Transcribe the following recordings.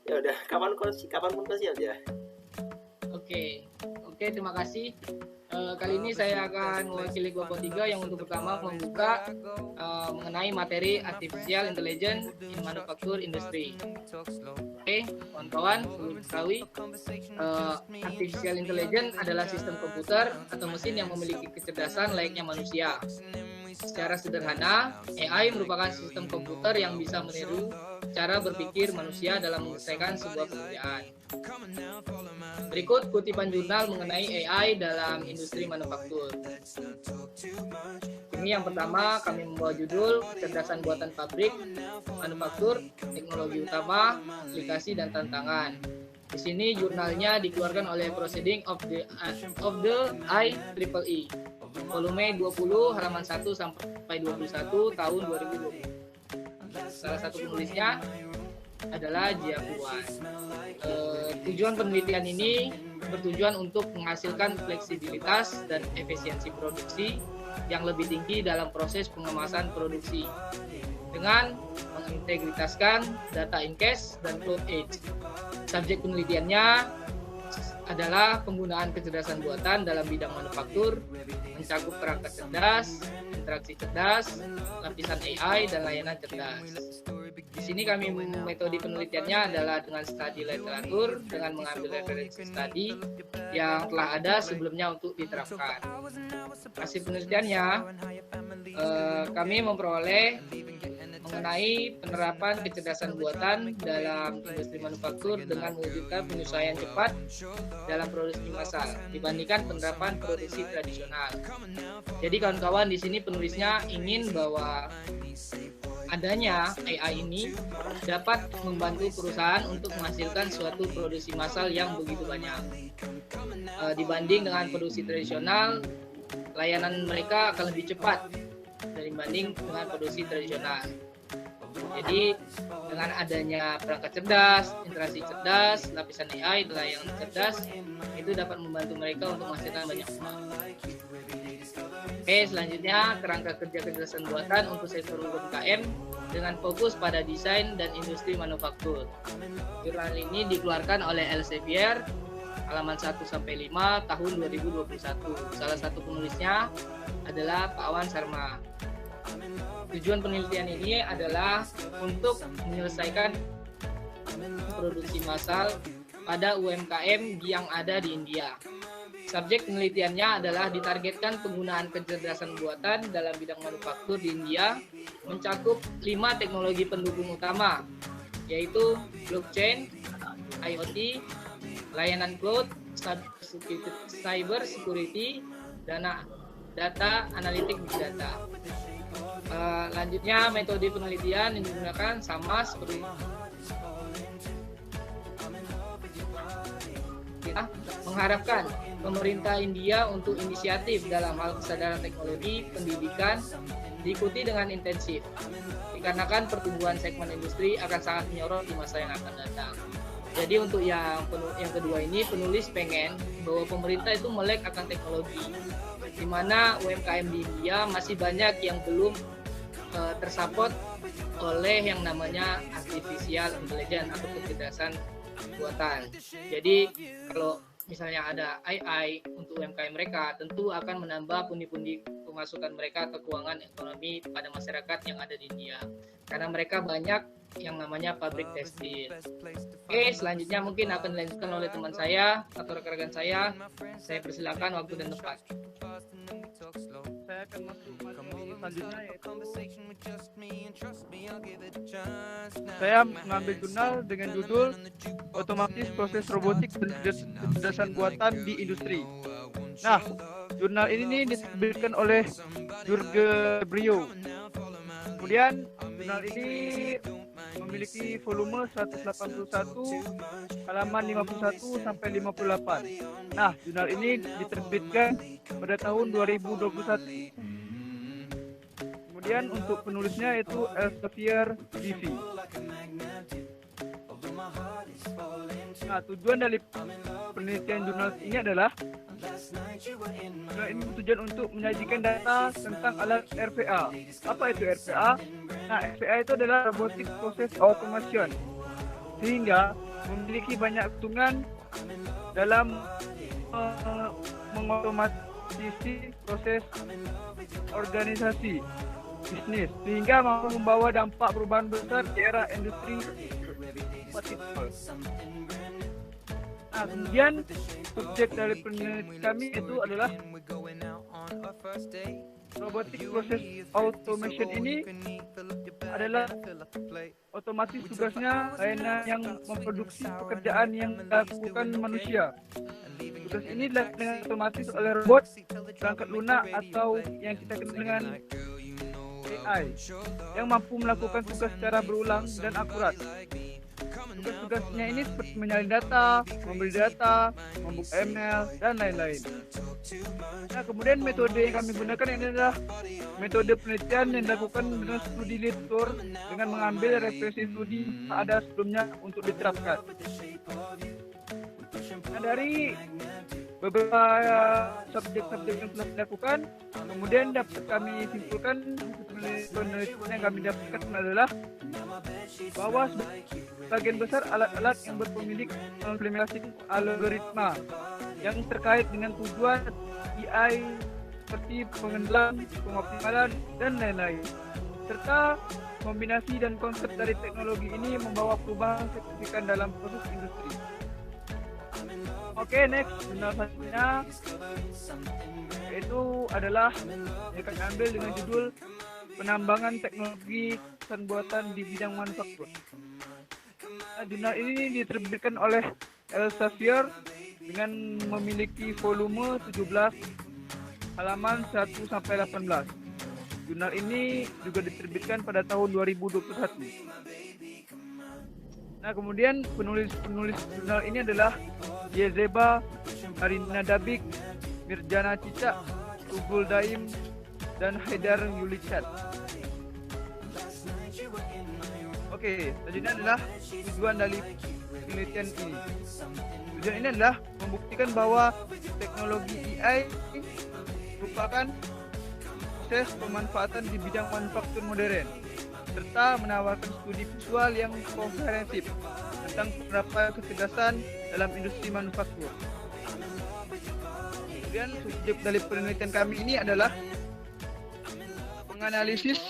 Ya udah, kapanpun kau siap ya. Oke, terima kasih. Kali ini saya akan mewakili kelompok 3 yang untuk pertama membuka mengenai materi Artificial Intelligence in Manufacture Industry. Oke, kawan-kawan, perlu diketahui Artificial Intelligence adalah sistem komputer atau mesin yang memiliki kecerdasan layaknya manusia. Secara sederhana, AI merupakan sistem komputer yang bisa meniru cara berpikir manusia dalam menyelesaikan sebuah pekerjaan. Berikut kutipan jurnal mengenai AI dalam industri manufaktur. Ini yang pertama, kami membawa judul Kecerdasan Buatan Pabrik, Manufaktur, Teknologi Utama, Aplikasi dan Tantangan. Di sini jurnalnya dikeluarkan oleh Proceeding of the IEEE, volume 20 halaman 1 sampai 21 tahun 2020. Salah satu penulisnya adalah Jia Kuan. Tujuan penelitian ini bertujuan untuk menghasilkan fleksibilitas dan efisiensi produksi yang lebih tinggi dalam proses pengemasan produksi dengan mengintegritaskan data in-cache dan cloud edge. Subjek penelitiannya adalah penggunaan kecerdasan buatan dalam bidang manufaktur, mencakup perangkat cerdas, interaksi cerdas, lapisan AI, dan layanan cerdas. Di sini kami metode penelitiannya adalah dengan studi literatur, dengan mengambil referensi studi yang telah ada sebelumnya untuk diterapkan. Hasil penelitiannya, kami memperoleh mengenai penerapan kecerdasan buatan dalam industri manufaktur dengan mewujudkan penyesuaian cepat dalam produksi massal dibandingkan penerapan produksi tradisional. Jadi kawan-kawan, di sini penulisnya ingin bahwa adanya AI ini dapat membantu perusahaan untuk menghasilkan suatu produksi massal yang begitu banyak. Dibanding dengan produksi tradisional, layanan mereka akan lebih cepat dibanding dengan produksi tradisional. Jadi dengan adanya perangkat cerdas, interaksi cerdas, lapisan AI, dan layanan cerdas, itu dapat membantu mereka untuk menghasilkan banyak uang. Oke, selanjutnya kerangka kerja kecerdasan buatan untuk sektor UMKM dengan fokus pada desain dan industri manufaktur. Jurnal ini dikeluarkan oleh Elsevier halaman 1 sampai 5 tahun 2021. Salah satu penulisnya adalah Pak Awan Sharma. Tujuan penelitian ini adalah untuk menyelesaikan produksi massal pada UMKM yang ada di India. Subjek penelitiannya adalah ditargetkan penggunaan kecerdasan buatan dalam bidang manufaktur di India mencakup 5 teknologi pendukung utama, yaitu blockchain, IoT, layanan cloud, cyber security, data analitik big data. Lanjutnya metode penelitian yang digunakan sama seperti kita mengharapkan pemerintah India untuk inisiatif dalam hal kesadaran teknologi pendidikan diikuti dengan intensif dikarenakan pertumbuhan segmen industri akan sangat menyorot di masa yang akan datang. Jadi untuk yang kedua ini penulis pengen bahwa pemerintah itu melek akan teknologi, di mana UMKM di India masih banyak yang belum tersupport oleh yang namanya artificial intelligence atau kecerdasan buatan. Jadi kalau misalnya ada AI untuk UMKM mereka, tentu akan menambah pundi-pundi pemasukan mereka ke keuangan ekonomi pada masyarakat yang ada di India. Karena mereka banyak yang namanya pabrik tekstil. Oke, selanjutnya mungkin akan dilanjutkan oleh teman saya atau rekan-rekan saya. Saya persilakan waktu dan tempat. Saya akan masuk materi selanjutnya, yaitu saya mengambil jurnal dengan judul Otomatis Proses Robotik dan Kecerdasan Buatan di Industri. Nah, jurnal ini diterbitkan oleh Jurgen Brio. Kemudian jurnal ini memiliki volume 181 halaman 51 sampai 58. Nah, jurnal ini diterbitkan pada tahun 2021. Kemudian untuk penulisnya itu Elsevier DV. Nah, tujuan dari penelitian jurnal ini adalah ini tujuan untuk menyajikan data tentang alat RPA. Apa itu RPA? Nah, RPA itu adalah Robotic Process Automation. Sehingga memiliki banyak keuntungan dalam mengotomatisasi proses organisasi bisnis sehingga mampu membawa dampak perubahan besar di era industri 4.0. Nah, kemudian subjek dari penelitian kami itu adalah robotic process automation. Ini adalah otomatis tugasnya layanan yang memproduksi pekerjaan yang dilakukan manusia. Tugas ini dilakukan dengan otomatis oleh robot, perangkat lunak atau yang kita kenal dengan AI yang mampu melakukan tugas secara berulang dan akurat. Tugas-tugasnya ini seperti menyalin data, membeli data, membuka email, dan lain-lain. Nah, kemudian metode yang kami gunakan ini adalah metode penelitian yang dilakukan dengan studi literatur dengan mengambil referensi studi yang ada sebelumnya untuk diterapkan. Nah, dari beberapa subjek-subjek yang telah dilakukan, kemudian dapat kami simpulkan penelitian yang kami dapatkan adalah bahwa sebagian besar alat-alat yang berpemilik mengimplementasikan algoritma yang terkait dengan tujuan AI seperti pengendalian, pengoptimalan, dan lain-lain. Serta kombinasi dan konsep dari teknologi ini membawa perubahan signifikan dalam proses industri. Oke, next, jurnal selanjutnya itu adalah yang kami ambil dengan judul penambangan teknologi dan buatan di bidang manufaktur. Nah, jurnal ini diterbitkan oleh Elsevier dengan memiliki volume 17 halaman 1 sampai 18. Jurnal ini juga diterbitkan pada tahun 2021. Nah, kemudian penulis jurnal ini adalah Yezeba Arina Dabik, Mirjana Cicak, Tugul Daim, dan Haidar Yulichat. Oke, selanjutnya adalah tujuan dari penelitian ini. Tujuan ini adalah membuktikan bahwa teknologi AI merupakan proses pemanfaatan di bidang manufaktur modern, serta menawarkan studi visual yang komprehensif tentang penerapan kecerdasan dalam industri manufaktur. Kemudian subjek dari penelitian kami ini adalah menganalisis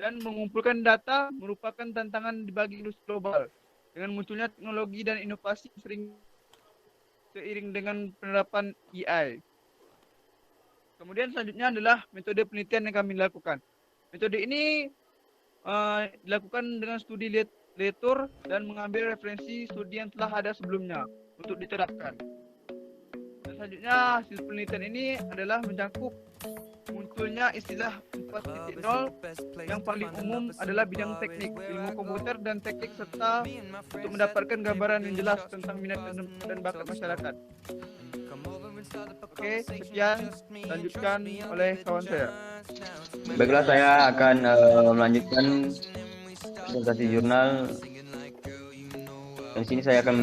dan mengumpulkan data merupakan tantangan bagi industri global dengan munculnya teknologi dan inovasi seiring dengan penerapan AI. Kemudian selanjutnya adalah metode penelitian yang kami lakukan. Metode ini dilakukan dengan studi literatur dan mengambil referensi studi yang telah ada sebelumnya untuk diterapkan. Dan selanjutnya hasil penelitian ini adalah mencakup munculnya istilah 4.0 yang paling umum adalah bidang teknik, ilmu komputer dan teknik serta untuk mendapatkan gambaran yang jelas tentang minat dan bakat masyarakat. Oke, sekian, lanjutkan oleh kawan saya. Baiklah, saya akan melanjutkan presentasi jurnal. Dan di sini saya akan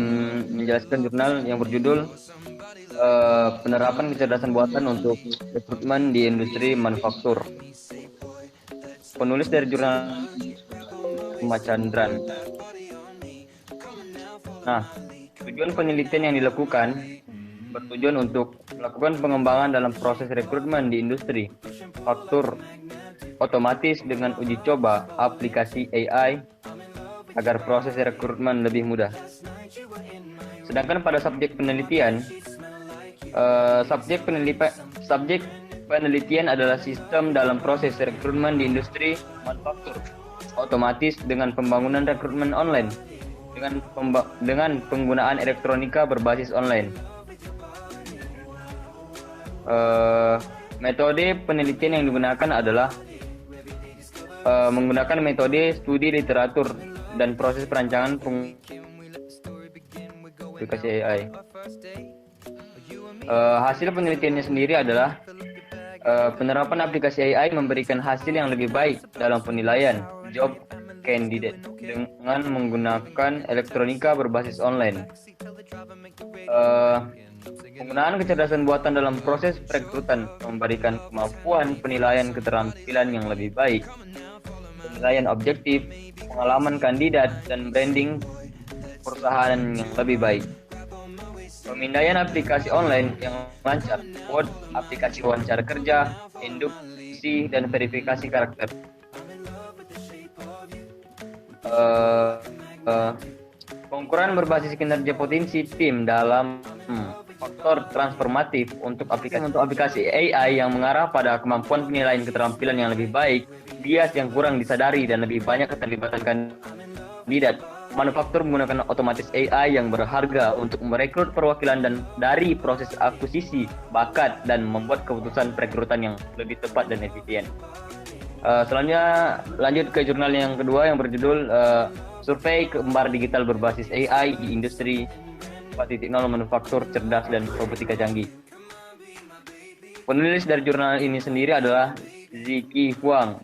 menjelaskan jurnal yang berjudul penerapan kecerdasan buatan untuk rekrutmen di industri manufaktur. Penulis dari jurnal Machandran. Nah, tujuan penelitian yang dilakukan bertujuan untuk melakukan pengembangan dalam proses rekrutmen di industri manufaktur otomatis dengan uji coba aplikasi AI agar proses rekrutmen lebih mudah. Sedangkan pada subjek penelitian, subjek penelitian adalah sistem dalam proses rekrutmen di industri manufaktur otomatis dengan pembangunan rekrutmen online dengan penggunaan elektronika berbasis online. Metode penelitian yang digunakan adalah menggunakan metode studi literatur dan proses perancangan aplikasi AI. Hasil penelitiannya sendiri adalah penerapan aplikasi AI memberikan hasil yang lebih baik dalam penilaian job candidate dengan menggunakan elektronika berbasis online. Penggunaan kecerdasan buatan dalam proses perekrutan memberikan kemampuan penilaian keterampilan yang lebih baik, penilaian objektif, pengalaman kandidat, dan branding perusahaan yang lebih baik. Pemindaian aplikasi online yang lancar, Word, aplikasi wawancara kerja, induksi, dan verifikasi karakter. Pengukuran berbasis kinerja potensi tim dalam faktor transformatif untuk aplikasi AI yang mengarah pada kemampuan penilaian keterampilan yang lebih baik, bias yang kurang disadari, dan lebih banyak keterlibatan kandidat. Manufaktur menggunakan otomatis AI yang berharga untuk merekrut perwakilan dan dari proses akuisisi bakat dan membuat keputusan perekrutan yang lebih tepat dan efisien. Selanjutnya lanjut ke jurnal yang kedua yang berjudul Survei Kembar Digital Berbasis AI di Industri 4.0 Manufaktur Cerdas dan Robotika Canggih. Penulis dari jurnal ini sendiri adalah Ziki Huang,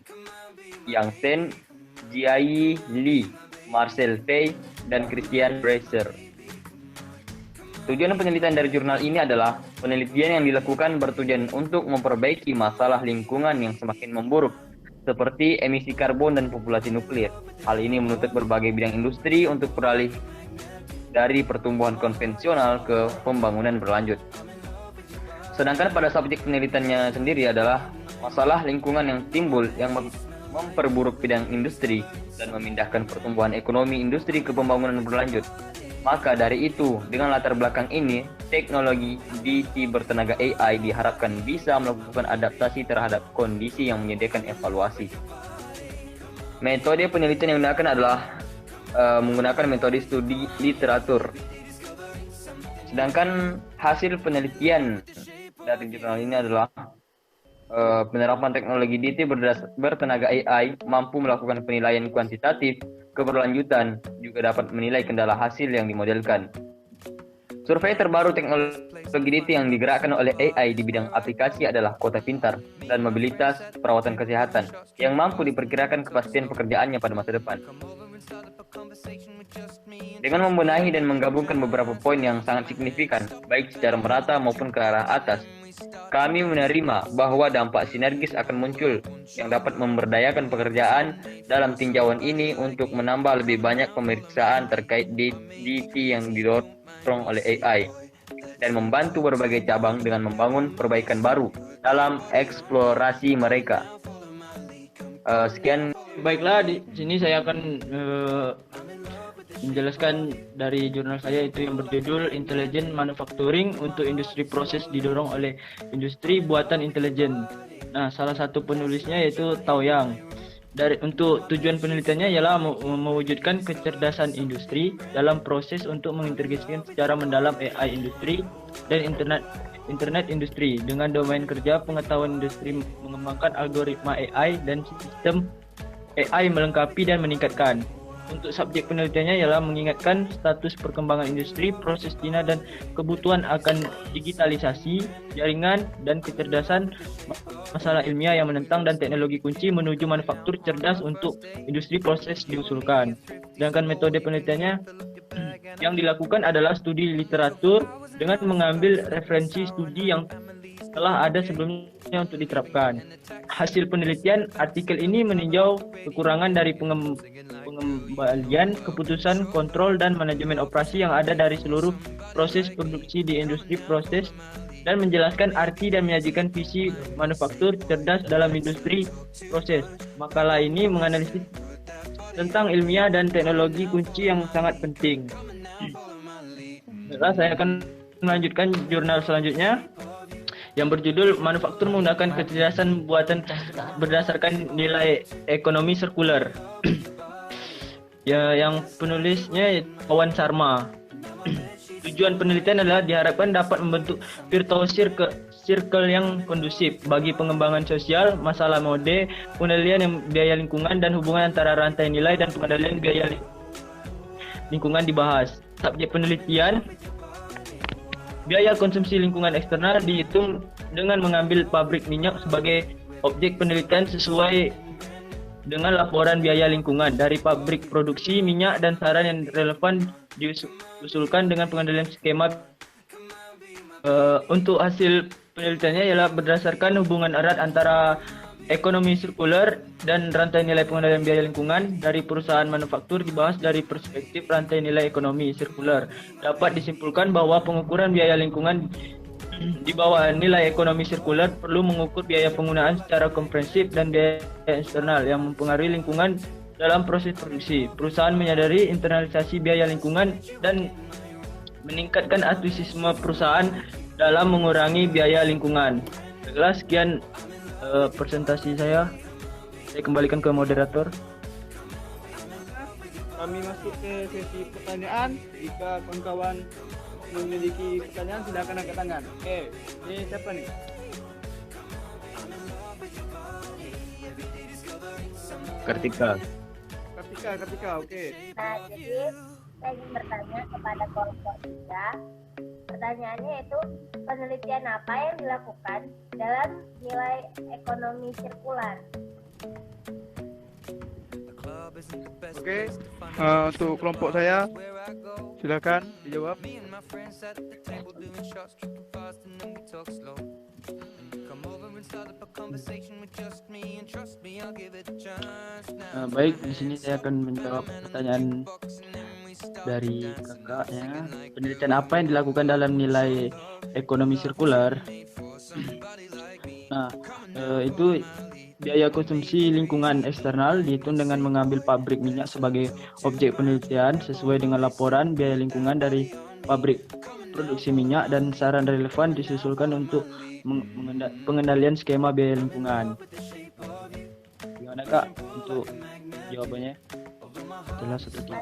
Yang Sen, Jiayi Li, Marcel Fei, dan Christian Bracer. Tujuan penelitian dari jurnal ini adalah penelitian yang dilakukan bertujuan untuk memperbaiki masalah lingkungan yang semakin memburuk, seperti emisi karbon dan populasi nuklir. Hal ini menuntut berbagai bidang industri untuk beralih dari pertumbuhan konvensional ke pembangunan berlanjut. Sedangkan pada subjek penelitiannya sendiri adalah masalah lingkungan yang timbul yang memperburuk bidang industri dan memindahkan pertumbuhan ekonomi industri ke pembangunan berlanjut. Maka dari itu, dengan latar belakang ini, teknologi DC bertenaga AI diharapkan bisa melakukan adaptasi terhadap kondisi yang menyediakan evaluasi. Metode penelitian yang digunakan adalah menggunakan metode studi literatur. Sedangkan hasil penelitian dari jurnal ini adalah penerapan teknologi DT bertenaga AI mampu melakukan penilaian kuantitatif keberlanjutan, juga dapat menilai kendala hasil yang dimodelkan. Survei terbaru teknologi DT yang digerakkan oleh AI di bidang aplikasi adalah Kota Pintar dan Mobilitas Perawatan Kesehatan yang mampu diperkirakan kepastian pekerjaannya pada masa depan. Dengan membenahi dan menggabungkan beberapa poin yang sangat signifikan, baik secara merata maupun ke arah atas, kami menerima bahwa dampak sinergis akan muncul yang dapat memberdayakan pekerjaan dalam tinjauan ini untuk menambah lebih banyak pemeriksaan terkait DT yang didorong oleh AI dan membantu berbagai cabang dengan membangun perbaikan baru dalam eksplorasi mereka. Sekian. Baiklah, di sini saya akan menjelaskan dari jurnal saya itu yang berjudul Intelligent Manufacturing untuk Industri Proses Didorong oleh Industri Buatan Intelijen. Nah, salah satu penulisnya yaitu Tao Yang. Untuk tujuan penelitiannya ialah mewujudkan kecerdasan industri dalam proses untuk mengintegrasikan secara mendalam AI industri dan internet industri dengan domain kerja pengetahuan industri, mengembangkan algoritma AI dan sistem AI melengkapi dan meningkatkan. Untuk subjek penelitiannya ialah mengingatkan status perkembangan industri, proses Cina dan kebutuhan akan digitalisasi, jaringan dan kecerdasan, masalah ilmiah yang menentang dan teknologi kunci menuju manufaktur cerdas untuk industri proses diusulkan. Sedangkan metode penelitiannya yang dilakukan adalah studi literatur dengan mengambil referensi studi yang telah ada sebelumnya untuk diterapkan. Hasil penelitian artikel ini meninjau kekurangan dari pengembalian keputusan kontrol dan manajemen operasi yang ada dari seluruh proses produksi di industri proses dan menjelaskan arti dan menyajikan visi manufaktur cerdas dalam industri proses. Makalah ini menganalisis tentang ilmiah dan teknologi kunci yang sangat penting. Setelah saya akan melanjutkan jurnal selanjutnya yang berjudul Manufaktur Menggunakan Kecerdasan Buatan Berdasarkan Nilai Ekonomi Sirkular. Yang penulisnya Pawan Sharma. Tujuan penelitian adalah diharapkan dapat membentuk virtuous circle yang kondusif bagi pengembangan sosial, masalah mode, pengendalian biaya lingkungan dan hubungan antara rantai nilai dan pengendalian biaya lingkungan dibahas. Subjek penelitian: biaya konsumsi lingkungan eksternal dihitung dengan mengambil pabrik minyak sebagai objek penelitian sesuai dengan laporan biaya lingkungan dari pabrik produksi minyak dan saran yang relevan diusulkan dengan pengendalian skema. Untuk hasil penelitiannya ialah berdasarkan hubungan erat antara Ekonomi sirkular dan rantai nilai pengendalian biaya lingkungan dari perusahaan manufaktur dibahas dari perspektif rantai nilai ekonomi sirkular. Dapat disimpulkan bahwa pengukuran biaya lingkungan di bawah nilai ekonomi sirkular perlu mengukur biaya penggunaan secara komprehensif dan biaya eksternal yang mempengaruhi lingkungan dalam proses produksi. Perusahaan menyadari internalisasi biaya lingkungan dan meningkatkan antusiasme perusahaan dalam mengurangi biaya lingkungan. Baiklah, sekian presentasi saya kembalikan ke moderator. Kami masuk ke sesi pertanyaan. Jika kawan-kawan memiliki pertanyaan, silakan angkat tangan. Oke, ini siapa nih? Kartika. Kartika, oke. Nah, jadi saya ingin bertanya kepada kelompok 3. Pertanyaannya itu, penelitian apa yang dilakukan dalam nilai ekonomi sirkular? Oke, untuk kelompok saya, silakan dijawab. Baik, di sini saya akan menjawab pertanyaan dari kakaknya. Penelitian apa yang dilakukan dalam nilai ekonomi sirkular? Nah, itu biaya konsumsi lingkungan eksternal dihitung dengan mengambil pabrik minyak sebagai objek penelitian sesuai dengan laporan biaya lingkungan dari pabrik produksi minyak, dan saran relevan disusulkan untuk pengendalian skema biaya lingkungan. Gimana Kak untuk jawabannya? Jelas atau tidak?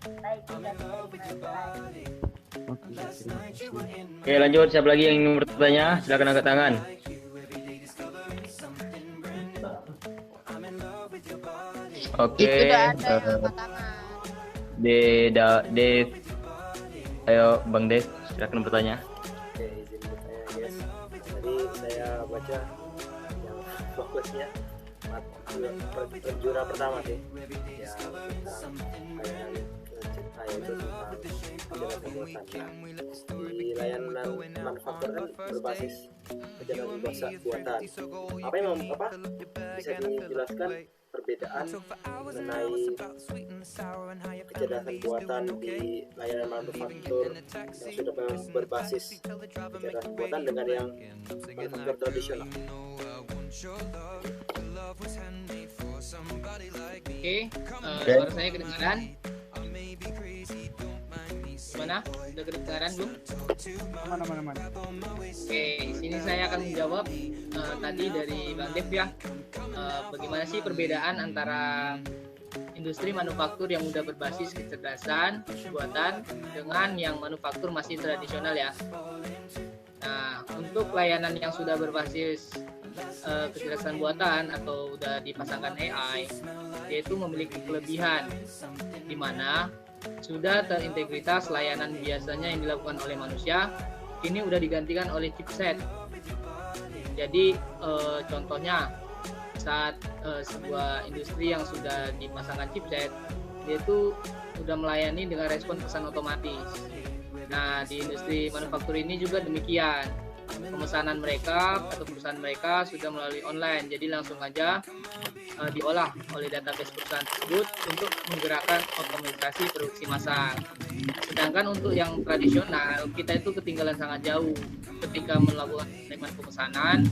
Baik, sudah diterima. Oke, terima kasih. Oke, lanjut. Siapa lagi yang ingin bertanya? Silakan angkat tangan. Oke. Dev. Ayo Bang Dev, silakan bertanya. Oke, izin bertanya guys. Tadi saya baca yang fokusnya penjura pertama sih. Ya tentang kayak itu tentang kejahatan buatan. Di layanan manufaktur kan berbasis kejahatan buatan. Apa yang bisa dijelaskan perbedaan mengenai kecerdasan buatan di layanan manufaktur yang sudah berbasis kecerdasan buatan dengan yang manufaktur tradisional? Oke, suara saya kedengaran? Gimana? Sudah kedengaran belum? Aman. Oke, sini saya akan menjawab tadi dari Bang Dev ya. Bagaimana sih perbedaan antara industri manufaktur yang udah berbasis kecerdasan buatan dengan yang manufaktur masih tradisional ya. Nah, untuk layanan yang sudah berbasis kecerdasan buatan atau udah dipasangkan AI, yaitu memiliki kelebihan di mana sudah terintegritas layanan biasanya yang dilakukan oleh manusia, ini udah digantikan oleh chipset. Jadi contohnya saat sebuah industri yang sudah dipasangkan chipset, dia itu sudah melayani dengan respon pesan otomatis. Nah, di industri manufaktur ini juga demikian. Pemesanan mereka atau perusahaan mereka sudah melalui online, jadi langsung aja diolah oleh database perusahaan tersebut untuk menggerakkan otomatisasi produksi massal. Sedangkan untuk yang tradisional, kita itu ketinggalan sangat jauh ketika melakukan pemesanan.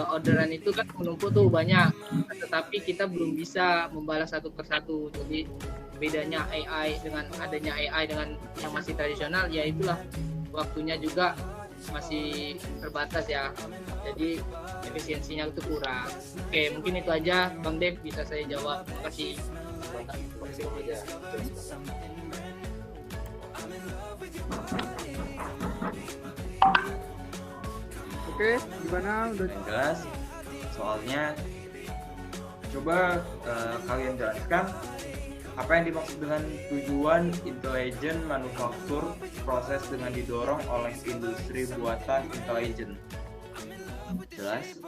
Orderan itu kan menumpuk tuh banyak, tetapi kita belum bisa membalas satu persatu. Jadi bedanya AI dengan adanya AI dengan yang masih tradisional, ya itulah waktunya juga masih terbatas ya. Jadi efisiensinya itu kurang. Oke, mungkin itu aja Bang Dev, bisa saya jawab. Terima kasih. Maksimum aja. Oke, gimana? Udah jelas soalnya. Coba kalian jelaskan apa yang dimaksud dengan tujuan intelijen manufaktur proses dengan didorong oleh industri buatan intelijen. Jelas?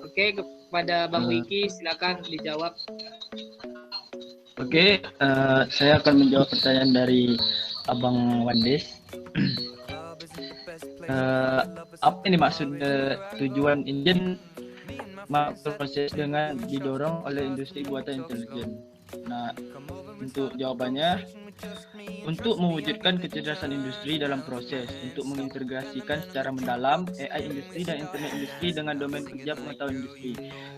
Oke, kepada Bang Wiki silakan dijawab. Oke, saya akan menjawab pertanyaan dari Abang Wandes. Apa yang dimaksud tujuan engine proses dengan didorong oleh industri buatan intelijen? Nah, untuk jawabannya, untuk mewujudkan kecerdasan industri dalam proses, untuk mengintegrasikan secara mendalam AI industri dan internet industri dengan domain kerja pengetahuan industri,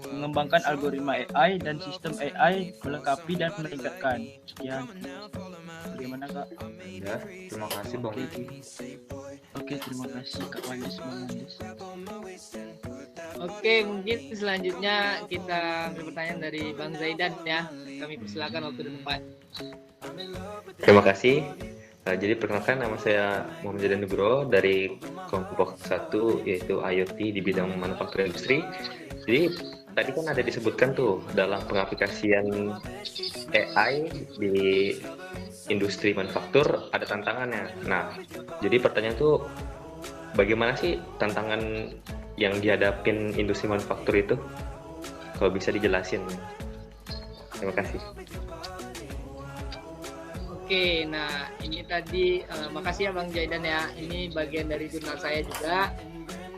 mengembangkan algoritma AI dan sistem AI, melengkapi dan meningkatkan. Sekian. Bagaimana Kak? Ya, terima kasih Bang Vicky. Oke, terima kasih Kak Wandis. Oke, mungkin selanjutnya kita ambil pertanyaan dari Bang Zaidan ya. Kami persilakan waktu dan tempat. Terima kasih. Jadi perkenalkan, nama saya Muhammad Zaidan Nugroho dari kelompok 1 yaitu IoT di bidang manufaktur industri. Jadi tadi kan ada disebutkan tuh dalam pengaplikasian AI di industri manufaktur ada tantangannya. Nah, jadi pertanyaan tuh bagaimana sih tantangan yang dihadapin industri manufaktur itu? Kalau bisa dijelasin. Terima kasih. Oke, nah ini tadi makasih ya Bang Zaidan ya. Ini bagian dari jurnal saya juga.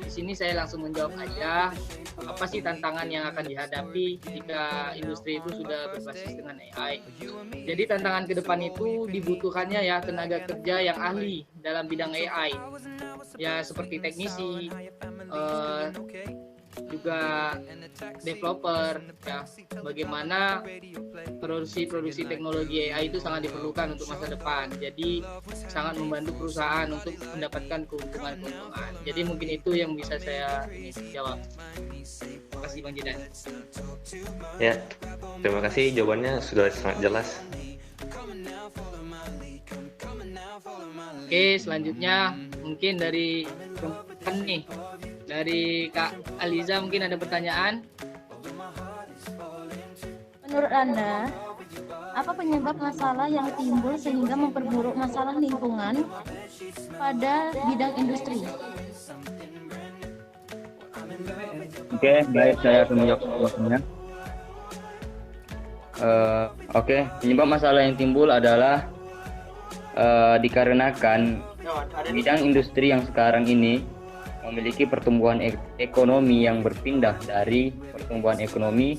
Di sini saya langsung menjawab aja. Apa sih tantangan yang akan dihadapi ketika industri itu sudah berbasis dengan AI? Jadi tantangan ke depan itu dibutuhkannya ya tenaga kerja yang ahli dalam bidang AI. Ya seperti teknisi, juga developer ya. Bagaimana produksi teknologi AI itu sangat diperlukan untuk masa depan. Jadi sangat membantu perusahaan untuk mendapatkan keuntungan. Jadi mungkin itu yang bisa saya jawab. Terima kasih Bang Jidan. Ya, terima kasih, jawabannya sudah sangat jelas. Oke, selanjutnya mungkin dari perempuan nih, dari Kak Aliza mungkin ada pertanyaan. Menurut Anda, apa penyebab masalah yang timbul sehingga memperburuk masalah lingkungan pada bidang industri? Oke, baik, saya akan menjawab pertanyaannya. Oke, penyebab masalah yang timbul adalah dikarenakan bidang industri yang sekarang ini memiliki pertumbuhan ekonomi yang berpindah dari pertumbuhan ekonomi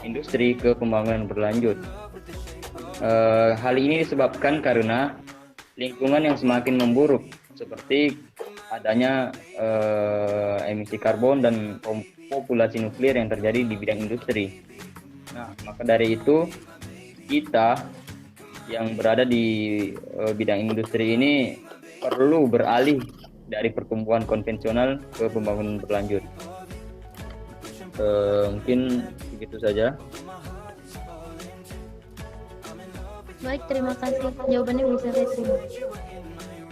industri ke pembangunan berlanjut. Hal ini disebabkan karena lingkungan yang semakin memburuk, seperti adanya emisi karbon dan populasi nuklir yang terjadi di bidang industri. Nah, maka dari itu kita yang berada di bidang industri ini perlu beralih dari pertumbuhan konvensional ke pembangunan berlanjut. Mungkin begitu saja. Baik, terima kasih. Jawabannya bisa saya terima.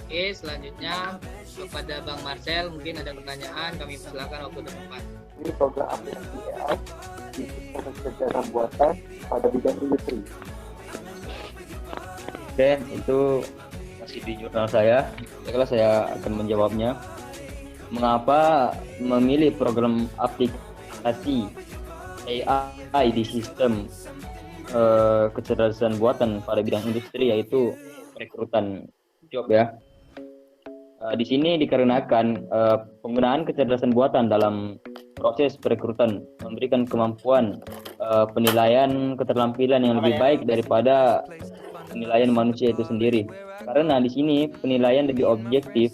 Oke, selanjutnya kepada Bang Marcel mungkin ada pertanyaan, kami persilakan waktu dan tempat. Ini program aplikasi AI di sistem kecerdasan buatan pada bidang industri. Oke, itu masih di jurnal saya. Baiklah, saya akan menjawabnya. Mengapa memilih program aplikasi AI di sistem kecerdasan buatan pada bidang industri, yaitu rekrutan job ya. Di sini dikarenakan penggunaan kecerdasan buatan dalam proses perekrutan memberikan kemampuan penilaian keterampilan yang lebih baik daripada penilaian manusia itu sendiri. Karena di sini penilaian lebih objektif,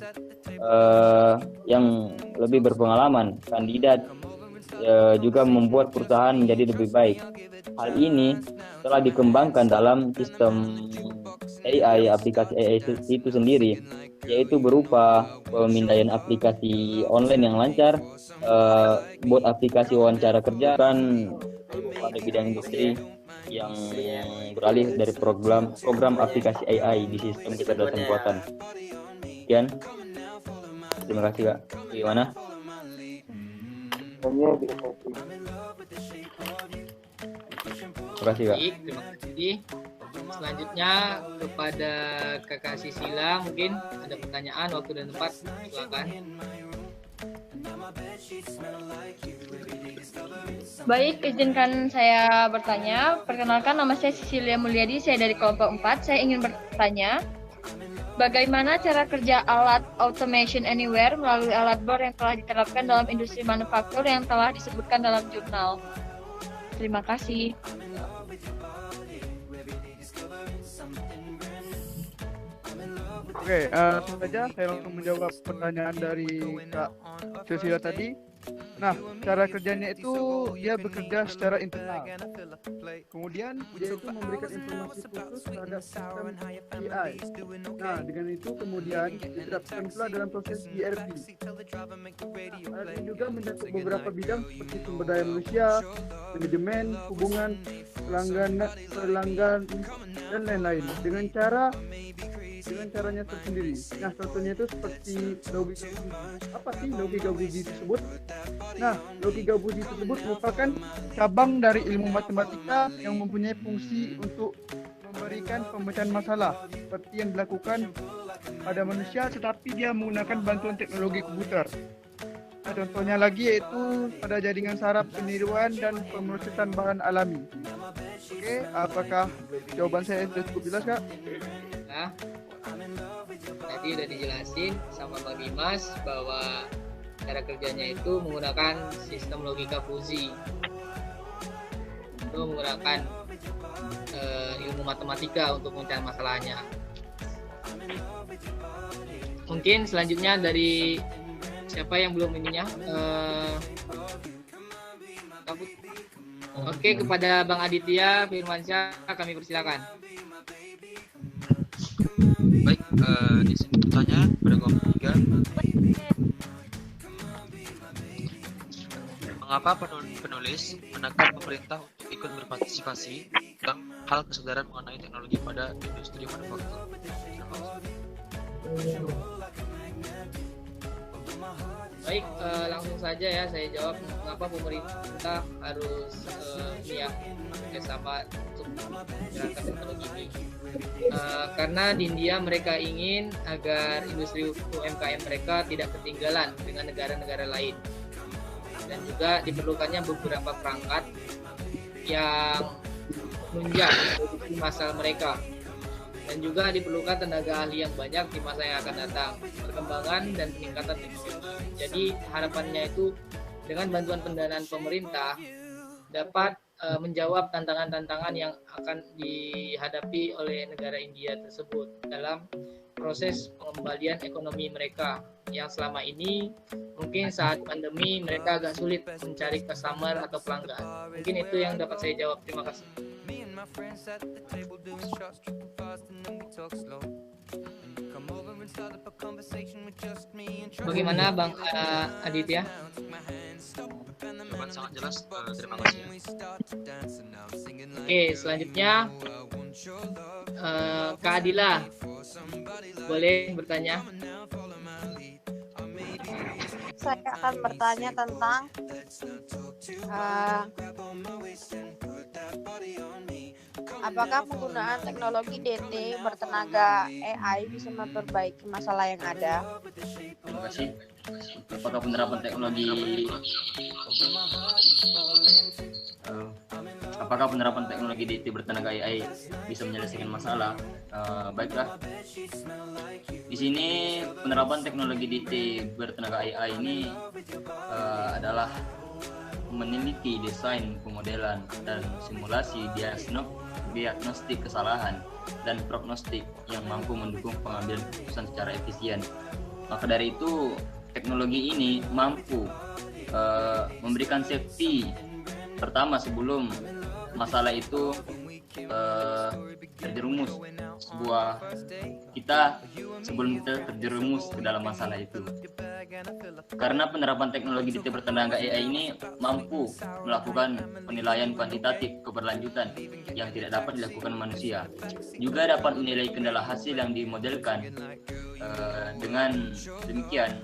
yang lebih berpengalaman. Kandidat juga membuat perusahaan menjadi lebih baik. Hal ini telah dikembangkan dalam sistem AI, aplikasi AI itu sendiri, yaitu berupa pemindaian aplikasi online yang lancar, buat aplikasi wawancara kerja kan pada bidang industri yang beralih dari program aplikasi AI di sistem kecerdasan buatan. Sekian. Terima kasih Kak. Gimana? Terima kasih Kak. Baik, terima kasih. Selanjutnya kepada Kakak Sisila mungkin ada pertanyaan, waktu dan tempat, silakan. Baik, izinkan saya bertanya. Perkenalkan, nama saya Sisilia Mulyadi, saya dari kelompok 4. Saya ingin bertanya, Bagaimana cara kerja alat Automation Anywhere melalui alat bor yang telah diterapkan dalam industri manufaktur yang telah disebutkan dalam jurnal? Terima kasih. Oke, langsung saja saya langsung menjawab pertanyaan dari Kak Cecilia tadi. Nah, cara kerjanya itu dia bekerja secara internal. Kemudian dia itu memberikan informasi khusus terhadap sistem AI. Nah, dengan itu kemudian diterapkan pula dalam proses ERP. Alat ini juga mencakup beberapa bidang seperti sumber daya manusia, manajemen, hubungan, pelanggan, dan lain-lain. Dengan caranya tersendiri. Nah, contohnya itu seperti logika. Apa sih logika Budi tersebut? Nah, logika Budi tersebut merupakan cabang dari ilmu matematika yang mempunyai fungsi untuk memberikan pemecahan masalah seperti yang dilakukan pada manusia, tetapi dia menggunakan bantuan teknologi komputer. Nah, contohnya lagi yaitu pada jaringan saraf peniruan dan pemrosesan bahan alami. Oke, apakah jawaban saya sudah cukup jelas, Kak? Nah, tadi udah dijelasin sama Bang Dimas bahwa cara kerjanya itu menggunakan sistem logika fusi. Itu menggunakan ilmu matematika untuk mencari masalahnya. Mungkin selanjutnya dari siapa yang belum ininya? Oke, kepada Bang Aditya Firmansyah kami persilakan. Baik, izin bertanya pada kelompok 3. Mengapa penulis menekan pemerintah untuk ikut berpartisipasi tentang hal kesadaran mengenai teknologi pada industri manufaktur? Baik, langsung saja ya saya jawab mengapa pemerintah harus bersama untuk menjalankan teknologi ini. Karena di India mereka ingin agar industri UMKM mereka tidak ketinggalan dengan negara-negara lain, dan juga diperlukannya beberapa perangkat yang menunjang produksi massal mereka, dan juga diperlukan tenaga ahli yang banyak di masa yang akan datang, perkembangan dan peningkatan teknologi. Jadi harapannya itu dengan bantuan pendanaan pemerintah dapat menjawab tantangan-tantangan yang akan dihadapi oleh negara India tersebut dalam proses pengembalian ekonomi mereka yang selama ini mungkin saat pandemi mereka agak sulit mencari customer atau pelanggan. Mungkin itu yang dapat saya jawab. Terima kasih. Bagaimana Bang Aditya? Jawaban sangat jelas, terima kasih. Oke, selanjutnya Kak Adila, boleh bertanya? Saya akan bertanya tentang apakah penggunaan teknologi DT bertenaga AI bisa memperbaiki masalah yang ada? Terima kasih. Apakah penerapan teknologi DT bertenaga AI bisa menyelesaikan masalah? Baiklah. Di sini penerapan teknologi DT bertenaga AI ini adalah meneliti desain pemodelan dan simulasi diagnostik kesalahan dan prognostik yang mampu mendukung pengambilan keputusan secara efisien. Maka dari itu teknologi ini mampu memberikan safety pertama sebelum masalah itu terjerumus sebelum kita terjerumus ke dalam masalah itu. Karena penerapan teknologi DT bertenaga AI ini mampu melakukan penilaian kuantitatif keberlanjutan yang tidak dapat dilakukan manusia. Juga dapat menilai kendala hasil yang dimodelkan. Dengan demikian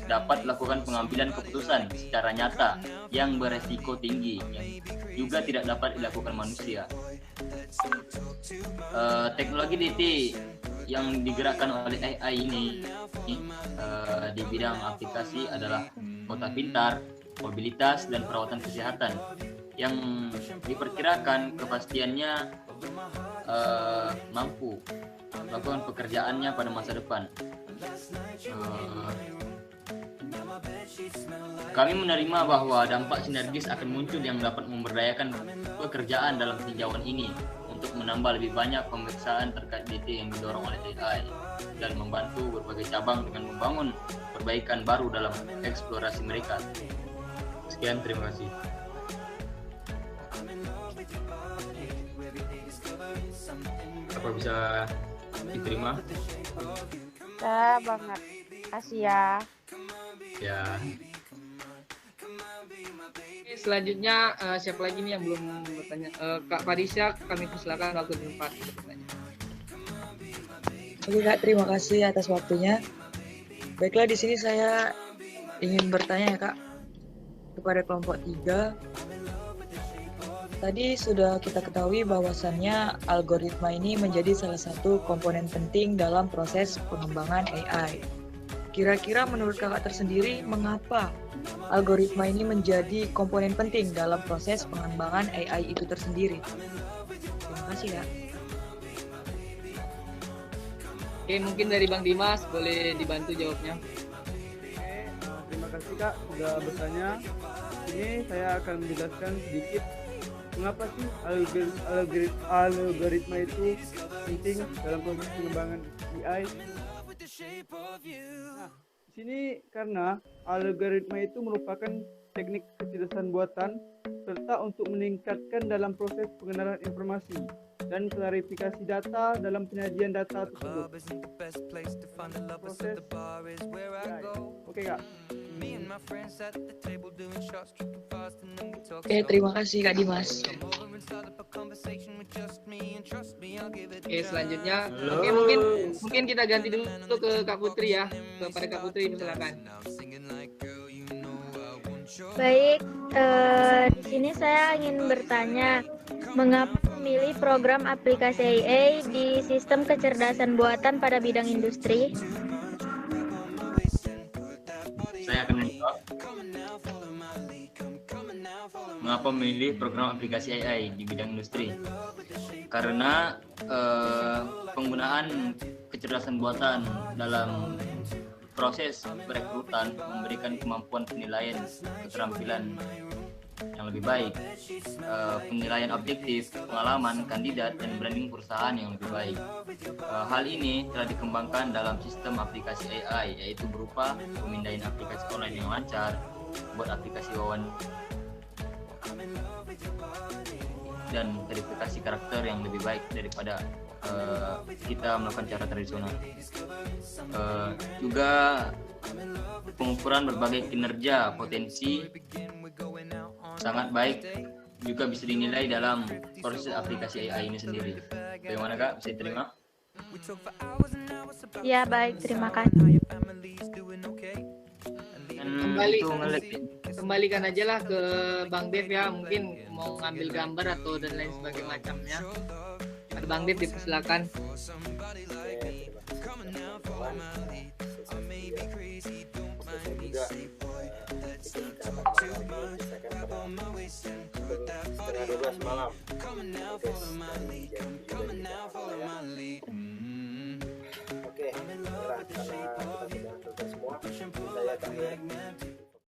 dapat melakukan pengambilan keputusan secara nyata yang beresiko tinggi yang juga tidak dapat dilakukan manusia. Teknologi DT yang digerakkan oleh AI ini di bidang aplikasi adalah kota pintar, mobilitas, dan perawatan kesehatan yang diperkirakan kepastiannya mampu melakukan pekerjaannya pada masa depan. Kami menerima bahwa dampak sinergis akan muncul yang dapat memberdayakan pekerjaan dalam tinjauan ini untuk menambah lebih banyak pemeriksaan terkait DT yang didorong oleh AI dan membantu berbagai cabang dengan membangun perbaikan baru dalam eksplorasi mereka. Sekian, terima kasih. Apa bisa diterima? Bisa banget. Kasih ya. Ya. Oke, selanjutnya siapa lagi nih yang belum bertanya? Kak Farisya, kami persilakan waktu tempat bertanya. Oke Kak, terima kasih atas waktunya. Baiklah, di sini saya ingin bertanya ya Kak kepada kelompok 3. Tadi sudah kita ketahui bahwasannya algoritma ini menjadi salah satu komponen penting dalam proses pengembangan AI. Kira-kira menurut kakak tersendiri, mengapa algoritma ini menjadi komponen penting dalam proses pengembangan AI itu tersendiri? Terima kasih Kak. Oke, mungkin dari Bang Dimas boleh dibantu jawabnya. Terima kasih Kak sudah bertanya. Ini saya akan menjelaskan sedikit mengapa sih algoritma itu penting dalam proses pengembangan AI. Nah, di sini karena algoritma itu merupakan teknik kecerdasan buatan serta untuk meningkatkan dalam proses pengenalan informasi dan klarifikasi data dalam penyajian data tersebut. Proses AI. Oke Kak. Oke, terima kasih Kak Dimas. Oke, selanjutnya. Oke, mungkin kita ganti dulu ke Kak Putri ya. Kepada Kak Putri, silakan. Baik, di sini saya ingin bertanya, mengapa memilih program aplikasi AI di sistem kecerdasan buatan pada bidang industri? Saya akan menjawab. Mengapa memilih program aplikasi AI di bidang industri? Karena penggunaan kecerdasan buatan dalam proses perekrutan memberikan kemampuan penilaian keterampilan yang lebih baik, penilaian objektif, pengalaman kandidat, dan branding perusahaan yang lebih baik. Hal ini telah dikembangkan dalam sistem aplikasi AI, yaitu berupa pemindaian aplikasi online yang lancar, buat aplikasi dan verifikasi karakter yang lebih baik daripada kita melakukan cara tradisional. Juga pengukuran berbagai kinerja potensi sangat baik juga bisa dinilai dalam proses aplikasi AI ini sendiri. Bagaimana Kak? Bisa diterima? Ya baik, terima kasih. Kembalikan aja lah ke Bang Dev ya, mungkin mau ngambil gambar atau dan lain sebagainya macamnya. Ada Bang Dev, dipersilakan. Setengah 12 malam. Oke, karena kita sudah selesai semua, saya akan